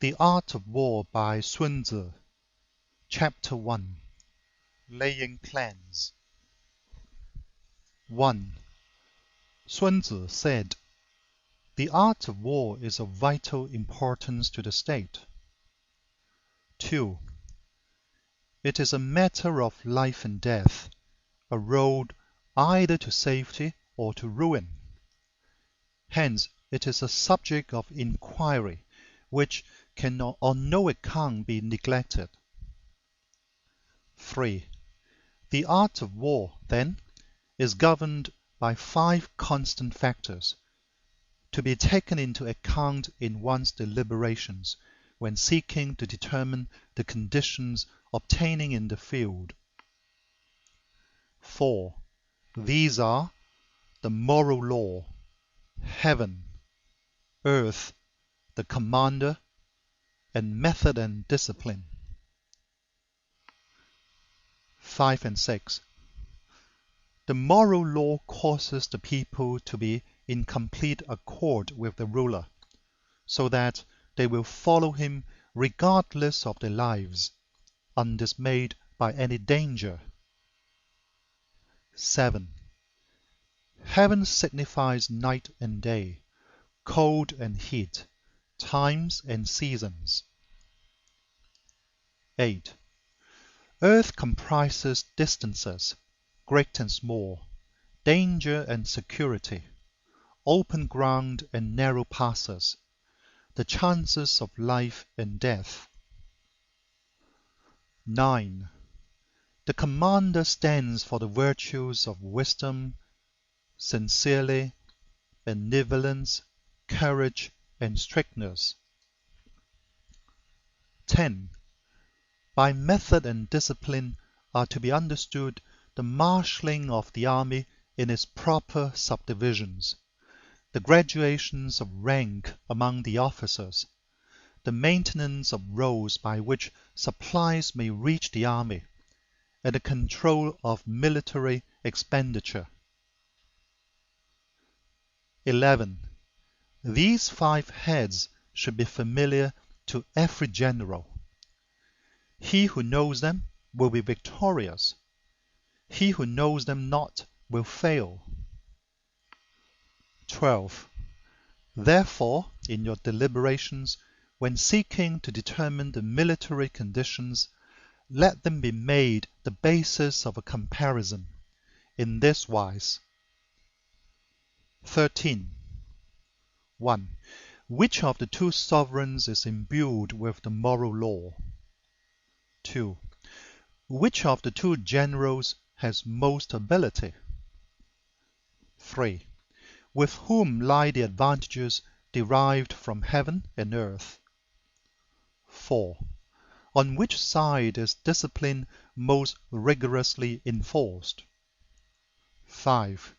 The Art of War by Sun Tzu. Chapter 1. Laying Plans. 1. Sun Tzu said, "The art of war is of vital importance to the state." 2. It is a matter of life and death, a road either to safety or to ruin. Hence it is a subject of inquiry which can on no account be neglected. 3. The art of war, then, is governed by 5 constant factors, to be taken into account in one's deliberations when seeking to determine the conditions obtaining in the field. 4. These are the moral law, heaven, earth, the commander, and method and discipline. 5 and 6. The moral law causes the people to be in complete accord with the ruler, so that they will follow him regardless of their lives, undismayed by any danger. 7. Heaven signifies night and day, cold and heat, times and seasons. 8. Earth comprises distances, great and small, danger and security, open ground and narrow passes, the chances of life and death. 9. The commander stands for the virtues of wisdom, sincerity, benevolence, courage, and strictness. 10. By method and discipline are to be understood the marshalling of the army in its proper subdivisions, the gradations of rank among the officers, the maintenance of roads by which supplies may reach the army, and the control of military expenditure. 11. These 5 heads should be familiar to every general. He who knows them will be victorious. He who knows them not will fail. 12. Therefore, in your deliberations, when seeking to determine the military conditions, let them be made the basis of a comparison, in this wise. 13. 1. Which of the 2 sovereigns is imbued with the moral law? 2. Which of the 2 generals has most ability? 3. With whom lie the advantages derived from heaven and earth? 4. On which side is discipline most rigorously enforced? 5.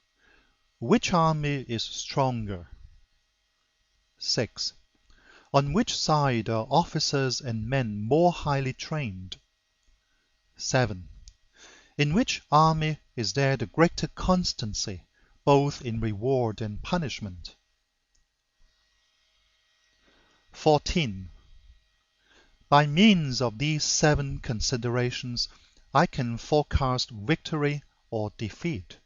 Which army is stronger? 6. On which side are officers and men more highly trained? 7. In which army is there the greater constancy, both in reward and punishment? 14. By means of these 7 considerations, I can forecast victory or defeat.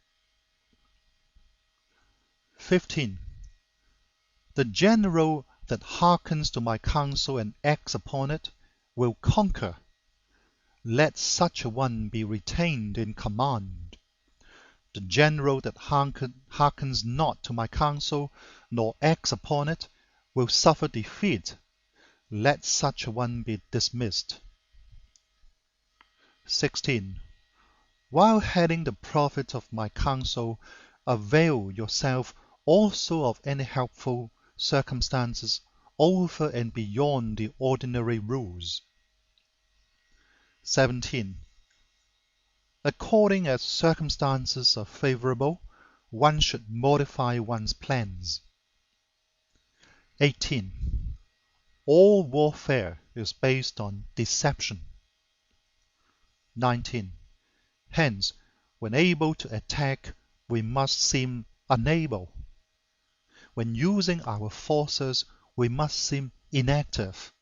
15. The general that hearkens to my counsel and acts upon it will conquer. Let such a one be retained in command. The general that hearkens not to my counsel, nor acts upon it, will suffer defeat. Let such a one be dismissed. 16. While having the profit of my counsel, avail yourself also of any helpful circumstances over and beyond the ordinary rules. 17. According as circumstances are favorable, one should modify one's plans. 18. All warfare is based on deception. 19. Hence, when able to attack, we must seem unable. When using our forces, we must seem inactive.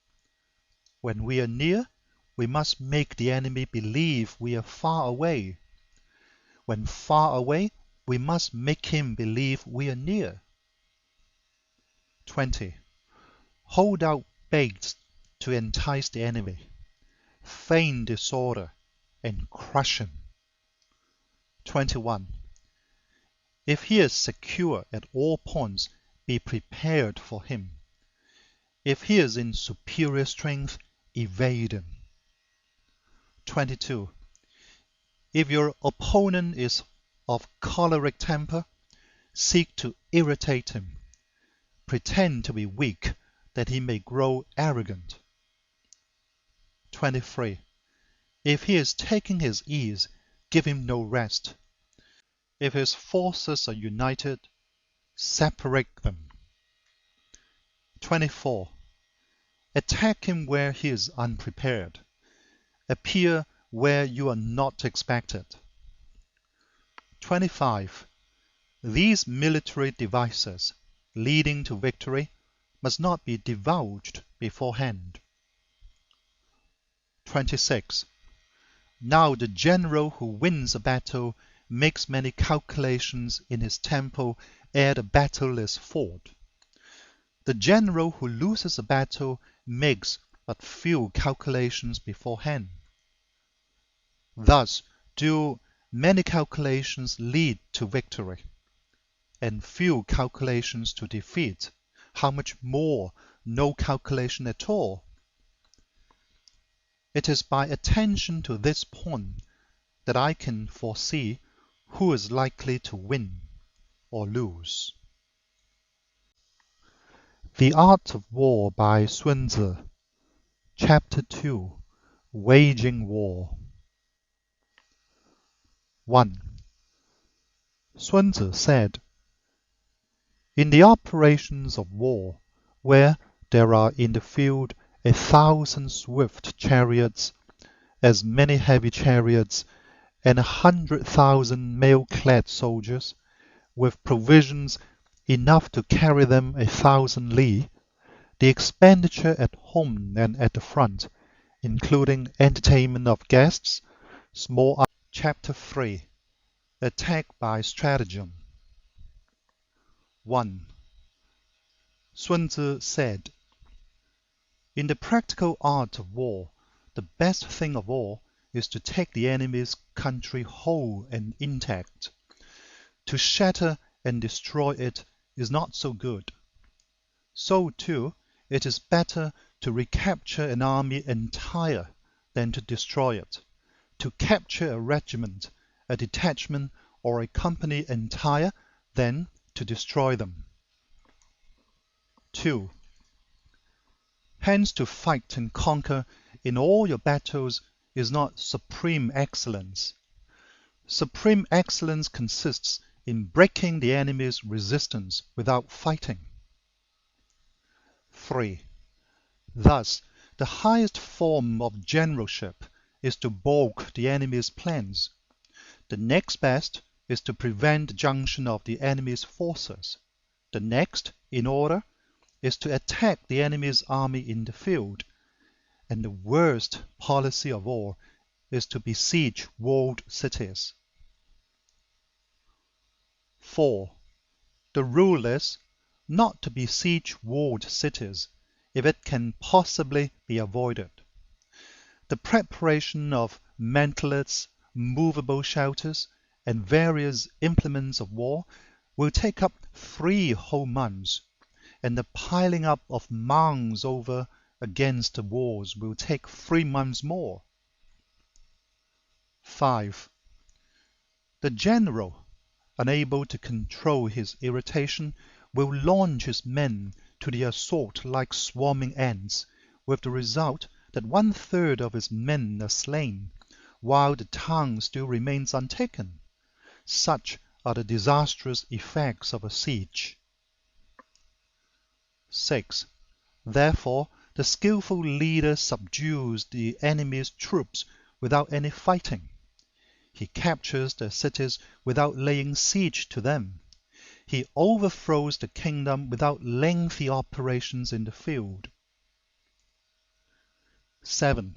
When we are near, we must make the enemy believe we are far away. When far away, we must make him believe we are near. 20. Hold out baits to entice the enemy. Feign disorder and crush him. 21. If he is secure at all points, be prepared for him. If he is in superior strength, evade him. 22. If your opponent is of choleric temper, seek to irritate him. Pretend to be weak, that he may grow arrogant. 23. If he is taking his ease, give him no rest. If his forces are united, separate them. 24. Attack him where he is unprepared. Appear where you are not expected. 25. These military devices, leading to victory, must not be divulged beforehand. 26. Now the general who wins a battle makes many calculations in his temple ere the battle is fought. The general who loses a battle makes but few calculations beforehand. Thus do many calculations lead to victory, and few calculations to defeat. How much more no calculation at all? It is by attention to this point that I can foresee who is likely to win or lose. The Art of War by Sun Tzu, Chapter 2, Waging War. 1. Sun Tzu said, in the operations of war, where there are in the field 1,000 swift chariots, as many heavy chariots, and 100,000 mail-clad soldiers, with provisions enough to carry them 1,000 li, the expenditure at home and at the front, including entertainment of guests, small. Chapter 3, Attack by Stratagem. 1. Sun Tzu said, in the practical art of war, the best thing of all is to take the enemy's country whole and intact. To shatter and destroy it is not so good. So, too, it is better to recapture an army entire than to destroy it. To capture a regiment, a detachment, or a company entire than to destroy them. 2. Hence to fight and conquer in all your battles is not supreme excellence. Supreme excellence consists in breaking the enemy's resistance without fighting. 3. Thus, the highest form of generalship is to balk the enemy's plans. The next best is to prevent the junction of the enemy's forces. The next, in order, is to attack the enemy's army in the field. And the worst policy of all is to besiege walled cities. 4. The rule is not to besiege walled cities if it can possibly be avoided. The preparation of mantlets, movable shelters, and various implements of war will take up 3 whole months, and the piling up of mounds over against the walls will take 3 months more. 5. The general, unable to control his irritation, will launch his men to the assault like swarming ants, with the result that 1/3 of his men are slain, while the town still remains untaken. Such are the disastrous effects of a siege. 6. Therefore, the skillful leader subdues the enemy's troops without any fighting. He captures their cities without laying siege to them. He overthrows the kingdom without lengthy operations in the field. 7.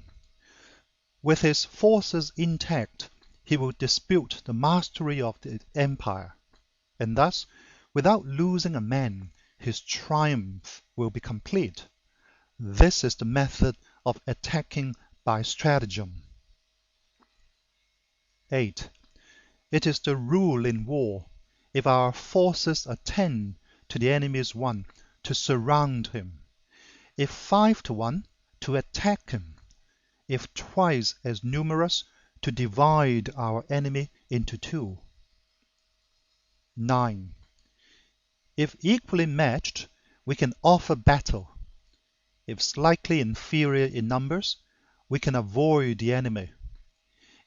With his forces intact, he will dispute the mastery of the empire, and thus, without losing a man, his triumph will be complete. This is the method of attacking by stratagem. 8. It is the rule in war, if our forces are 10 to the enemy's 1, to surround him; if 5 to 1, to attack him; if twice as numerous, to divide our enemy into 2. 9. If equally matched, we can offer battle; if slightly inferior in numbers, we can avoid the enemy;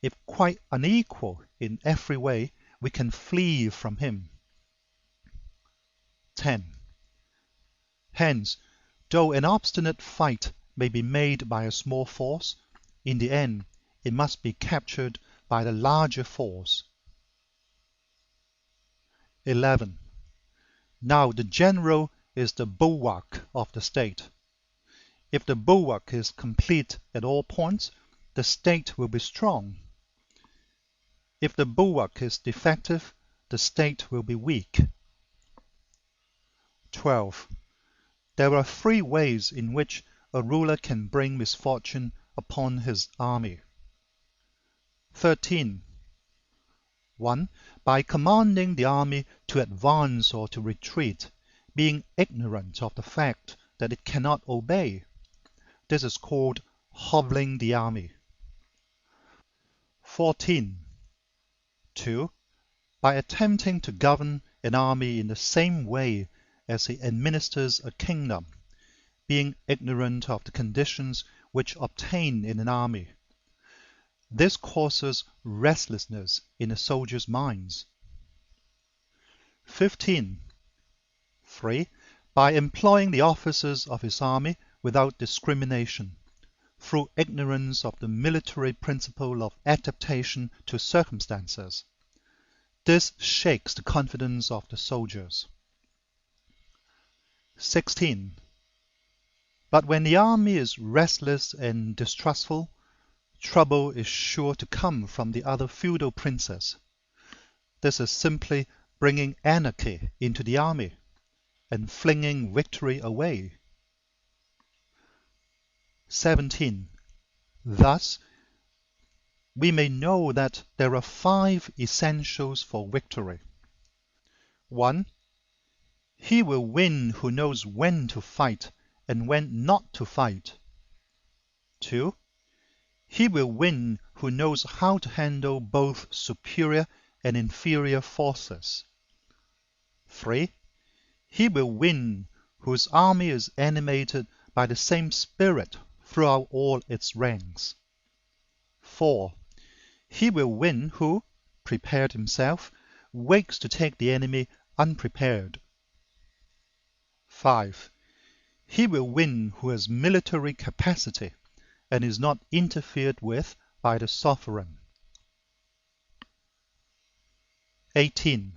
if quite unequal in every way, we can flee from him. 10. Hence, though an obstinate fight may be made by a small force, in the end it must be captured by the larger force. 11. Now the general is the bulwark of the state. If the bulwark is complete at all points, the state will be strong. If the bulwark is defective, the state will be weak. 12. There are 3 ways in which a ruler can bring misfortune upon his army. 13. 1. By commanding the army to advance or to retreat, being ignorant of the fact that it cannot obey. This is called hobbling the army. 14. 2. By attempting to govern an army in the same way as he administers a kingdom, being ignorant of the conditions which obtain in an army. This causes restlessness in the soldiers' minds. 15. 3. By employing the officers of his army without discrimination, through ignorance of the military principle of adaptation to circumstances. This shakes the confidence of the soldiers. 16. But when the army is restless and distrustful, trouble is sure to come from the other feudal princes. This is simply bringing anarchy into the army and flinging victory away. 17. Thus, we may know that there are 5 essentials for victory. 1. He will win who knows when to fight and when not to fight. 2. He will win who knows how to handle both superior and inferior forces. 3. He will win whose army is animated by the same spirit throughout all its ranks. 4. He will win who, prepared himself, waits to take the enemy unprepared. 5. He will win who has military capacity and is not interfered with by the sovereign. 18.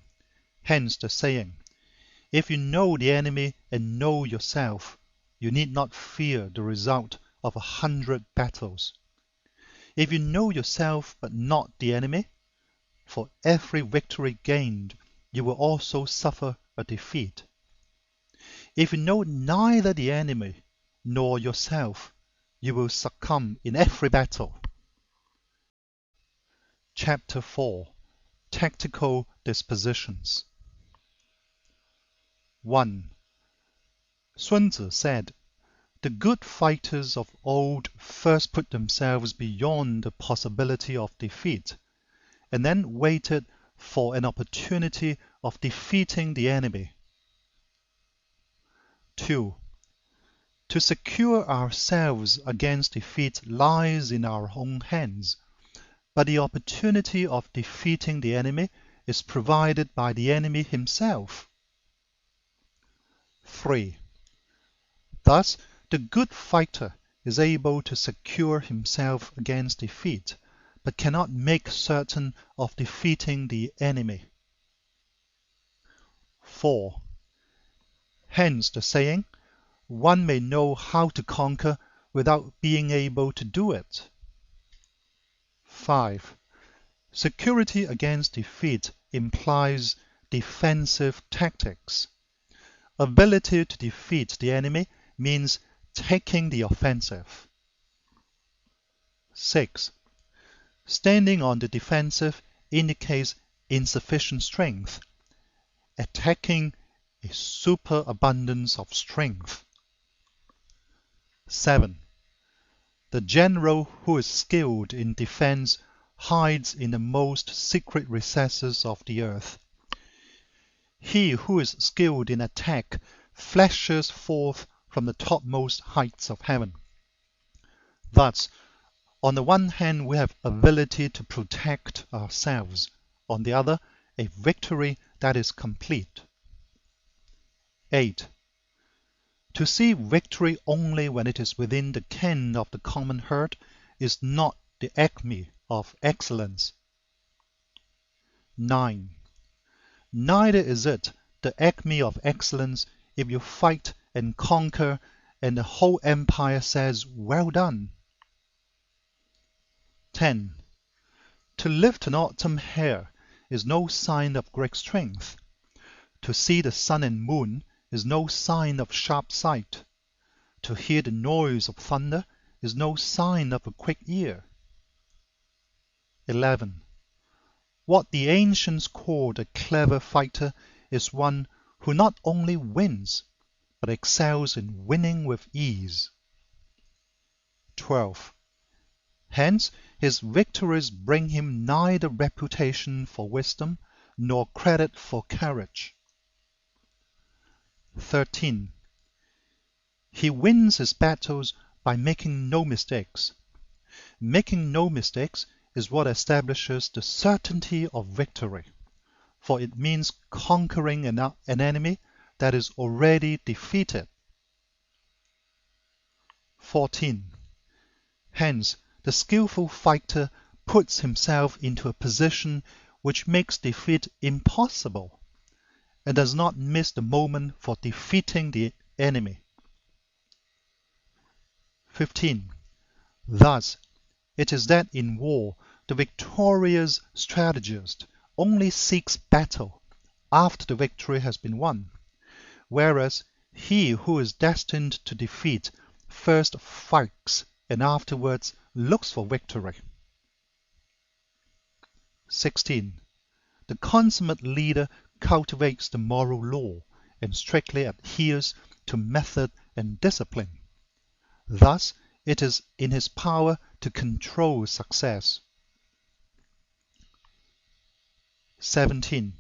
Hence the saying, if you know the enemy and know yourself, you need not fear the result of 100 battles. If you know yourself but not the enemy, for every victory gained you will also suffer a defeat. If you know neither the enemy nor yourself, you will succumb in every battle. Chapter 4. Tactical Dispositions. 1. Sun Tzu said, the good fighters of old first put themselves beyond the possibility of defeat, and then waited for an opportunity of defeating the enemy. 2. To secure ourselves against defeat lies in our own hands, but the opportunity of defeating the enemy is provided by the enemy himself. 3. Thus, the good fighter is able to secure himself against defeat, but cannot make certain of defeating the enemy. 4. Hence the saying, one may know how to conquer without being able to do it. 5. Security against defeat implies defensive tactics. Ability to defeat the enemy means taking the offensive. 6. Standing on the defensive indicates insufficient strength. Attacking a superabundance of strength. 7. The general who is skilled in defense hides in the most secret recesses of the earth. He who is skilled in attack flashes forth from the topmost heights of heaven. Thus, on the one hand, we have ability to protect ourselves. On the other, a victory that is complete. 8. To see victory only when it is within the ken of the common herd is not the acme of excellence. 9. Neither is it the acme of excellence if you fight and conquer and the whole empire says, "Well done." 10. To lift an autumn hair is no sign of great strength. To see the sun and moon is no sign of sharp sight. To hear the noise of thunder is no sign of a quick ear. 11. What the ancients called a clever fighter is one who not only wins, but excels in winning with ease. 12. Hence, his victories bring him neither reputation for wisdom nor credit for courage. 13. He wins his battles by making no mistakes. Making no mistakes is what establishes the certainty of victory, for it means conquering an enemy that is already defeated. 14. Hence, the skillful fighter puts himself into a position which makes defeat impossible, and does not miss the moment for defeating the enemy. 15. Thus, it is that in war the victorious strategist only seeks battle after the victory has been won, whereas he who is destined to defeat first fights and afterwards looks for victory. 16. The consummate leader cultivates the moral law and strictly adheres to method and discipline. Thus, it is in his power to control success. 17.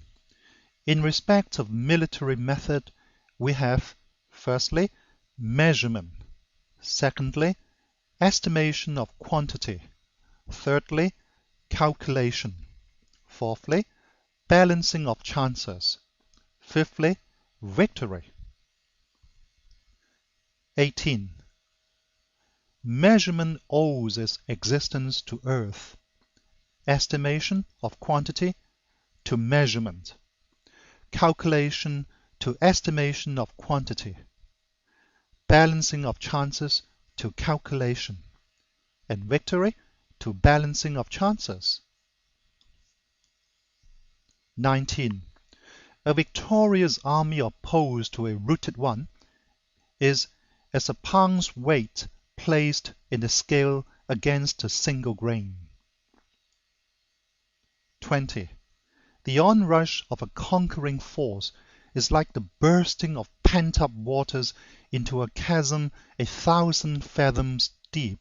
In respect of military method, we have, firstly, measurement, secondly, estimation of quantity, thirdly, calculation, fourthly, balancing of chances, fifthly, victory. 18. Measurement owes its existence to earth, estimation of quantity to measurement, calculation to estimation of quantity, balancing of chances to calculation, and victory to balancing of chances. 19. A victorious army opposed to a routed one is as a pound's weight placed in the scale against a single grain. 20. The onrush of a conquering force is like the bursting of pent-up waters into a chasm 1,000 fathoms deep.